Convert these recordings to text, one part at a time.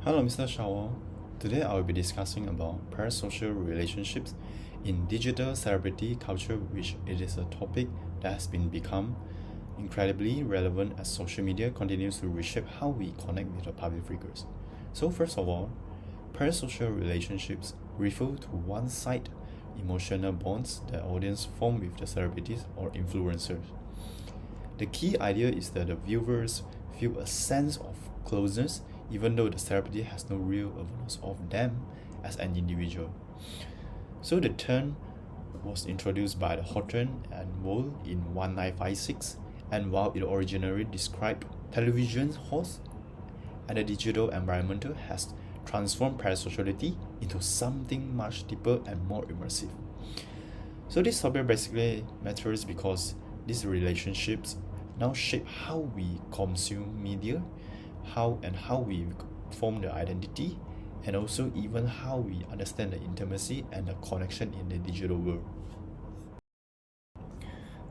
Hello, Mr. Shaw. Today I will be discussing about parasocial relationships in digital celebrity culture, which it is a topic that has been become incredibly relevant as social media continues to reshape how we connect with the public figures. So first of all, parasocial relationships refer to one-side emotional bonds that audience form with the celebrities or influencers. The key idea is that the viewers feel a sense of closeness even though the celebrity has no real awareness of them as an individual. So the term was introduced by the Houghton and Wool in 1956, and while it originally described television hosts, and the digital environment has transformed parasociality into something much deeper and more immersive. So this topic basically matters because these relationships now shape how we consume media, how we form the identity, and also even how we understand the intimacy and the connection in the digital world.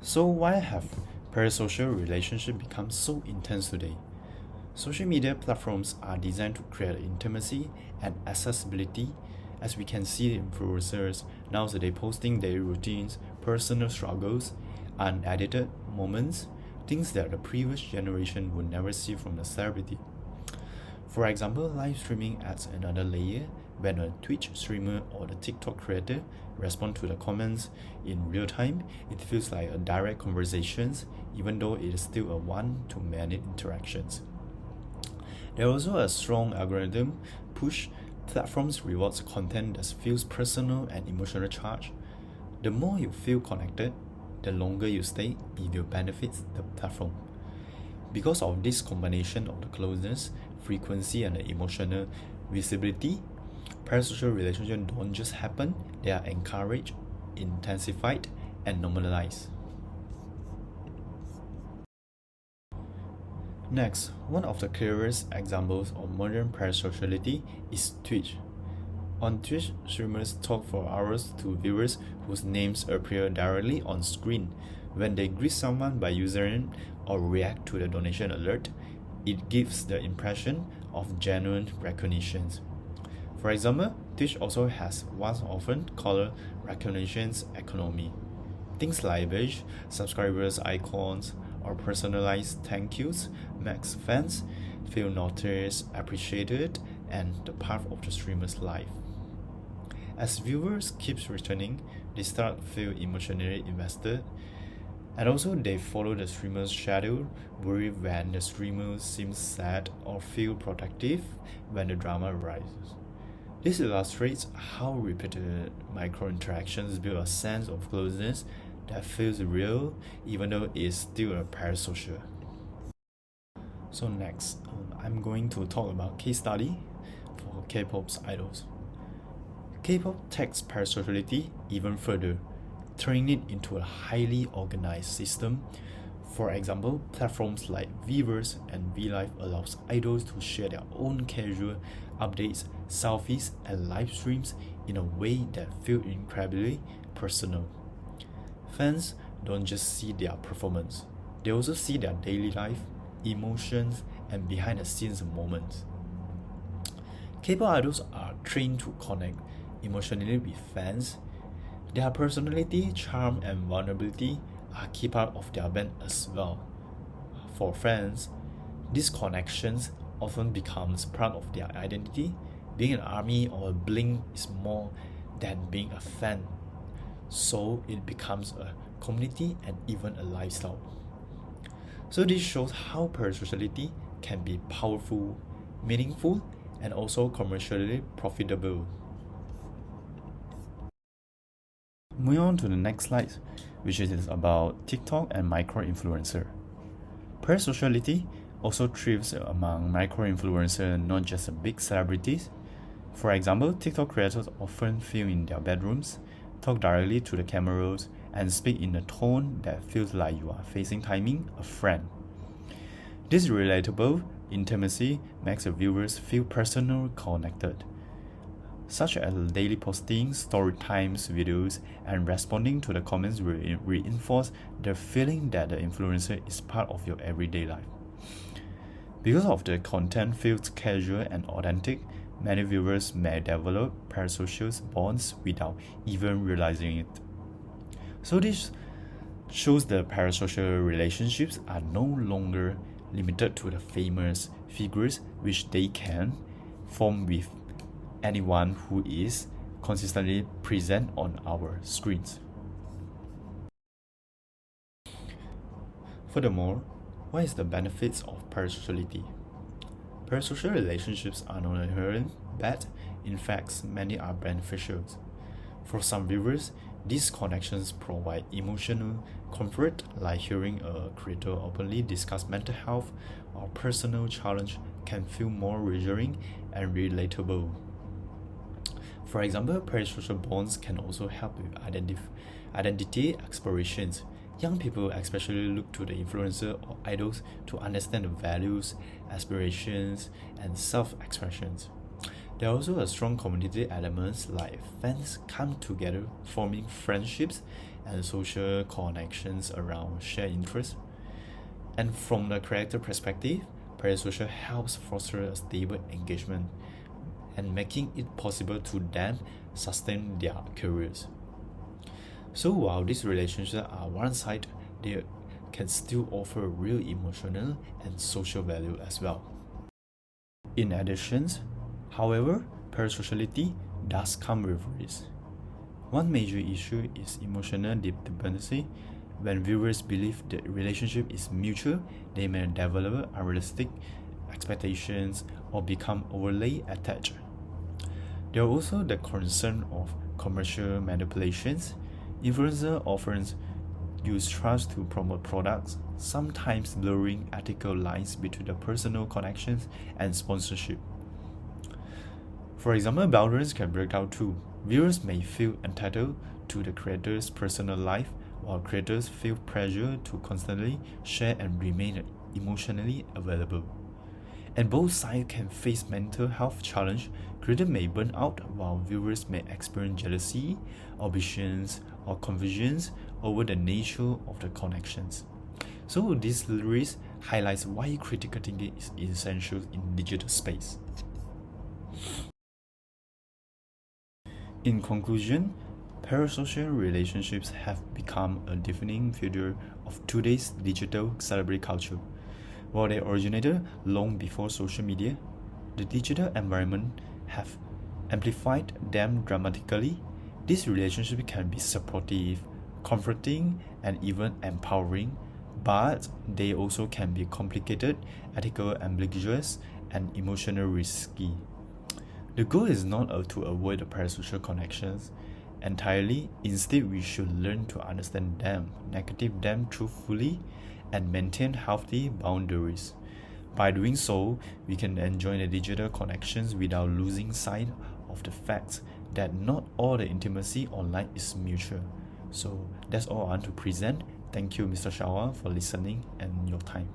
So why have parasocial relationships become so intense today? Social media platforms are designed to create intimacy and accessibility, as we can see influencers nowadays posting their routines, personal struggles, unedited moments, things that the previous generation would never see from the celebrity. For example, live streaming adds another layer when a Twitch streamer or the TikTok creator respond to the comments in real time. It feels like a direct conversations, even though it is still a one-to-many interactions. There is also a strong algorithm push. Platforms rewards content that feels personal and emotional charge. The more you feel connected, the longer you stay, it will benefit the platform. Because of this combination of the closeness, frequency, and the emotional visibility, parasocial relationships don't just happen, they are encouraged, intensified, and normalized. Next, one of the clearest examples of modern parasociality is Twitch. On Twitch, streamers talk for hours to viewers whose names appear directly on screen. When they greet someone by username or react to the donation alert, it gives the impression of genuine recognition. For example, Twitch also has what's often called recognitions economy. Things like badge, subscribers icons, or personalized thank yous makes fans feel noticed, appreciated, and the part of the streamer's life. As viewers keep returning, they start feel emotionally invested, and also they follow the streamer's shadow, worry when the streamer seems sad or feel protective when the drama arises. This illustrates how repeated micro-interactions build a sense of closeness that feels real even though it's still a parasocial. So next, I'm going to talk about case study for K-pop's idols. K-pop takes parasociality even further, turning it into a highly organized system. For example, platforms like Weverse and VLive allows idols to share their own casual updates, selfies, and live streams in a way that feel incredibly personal. Fans don't just see their performance, they also see their daily life, emotions, and behind-the-scenes moments. K-pop idols are trained to connect emotionally with fans. Their personality, charm, and vulnerability are key part of their band as well. For fans, these connections often becomes part of their identity. Being an ARMY or a Blink is more than being a fan, so it becomes a community and even a lifestyle. So this shows how parasociality can be powerful, meaningful, and also commercially profitable. Moving on to the next slide, which is about TikTok and micro-influencer. Parasociality also thrives among micro-influencers, not just big celebrities. For example, TikTok creators often film in their bedrooms, talk directly to the cameras, and speak in a tone that feels like you are FaceTiming a friend. This relatable intimacy makes the viewers feel personally connected, such as daily posting, story times, videos, and responding to the comments reinforce the feeling that the influencer is part of your everyday life. Because of the content feels casual and authentic, many viewers may develop parasocial bonds without even realizing it. So this shows the parasocial relationships are no longer limited to the famous figures, which they can form with anyone who is consistently present on our screens. Furthermore, what is the benefits of parasociality? Parasocial relationships are not inherently bad. In fact, many are beneficial. For some viewers, these connections provide emotional comfort, like hearing a creator openly discuss mental health or personal challenge can feel more reassuring and relatable. For example, parasocial bonds can also help with identity explorations. Young people especially look to the influencer or idols to understand the values, aspirations, and self-expressions. There are also a strong community elements like fans come together, forming friendships and social connections around shared interests. And from the creator perspective, parasocial helps foster a stable engagement and making it possible to them sustain their careers. So while these relationships are one side, they can still offer real emotional and social value as well. In addition, however, parasociality does come with risks. One major issue is emotional dependency. When viewers believe the relationship is mutual, they may develop unrealistic expectations or become overly attached. There are also the concern of commercial manipulations. Influencers often use trust to promote products, sometimes blurring ethical lines between the personal connections and sponsorship. For example, boundaries can break down too. Viewers may feel entitled to the creator's personal life, while creators feel pressure to constantly share and remain emotionally available. And both sides can face mental health challenge. Creators may burn out, while viewers may experience jealousy, ambitions, or confusions over the nature of the connections. So this risk highlights why critical thinking is essential in digital space. In conclusion, parasocial relationships have become a defining feature of today's digital celebrity culture. While they originated long before social media, the digital environment have amplified them dramatically. These relationships can be supportive, comforting, and even empowering, but they also can be complicated, ethical, ambiguous, and emotionally risky. The goal is not to avoid the parasocial connections entirely. Instead, we should learn to understand them, navigate them truthfully, and maintain healthy boundaries. By doing so, we can enjoy the digital connections without losing sight of the fact that not all the intimacy online is mutual. So that's all I want to present. Thank you, Mr. Shawa, for listening and your time.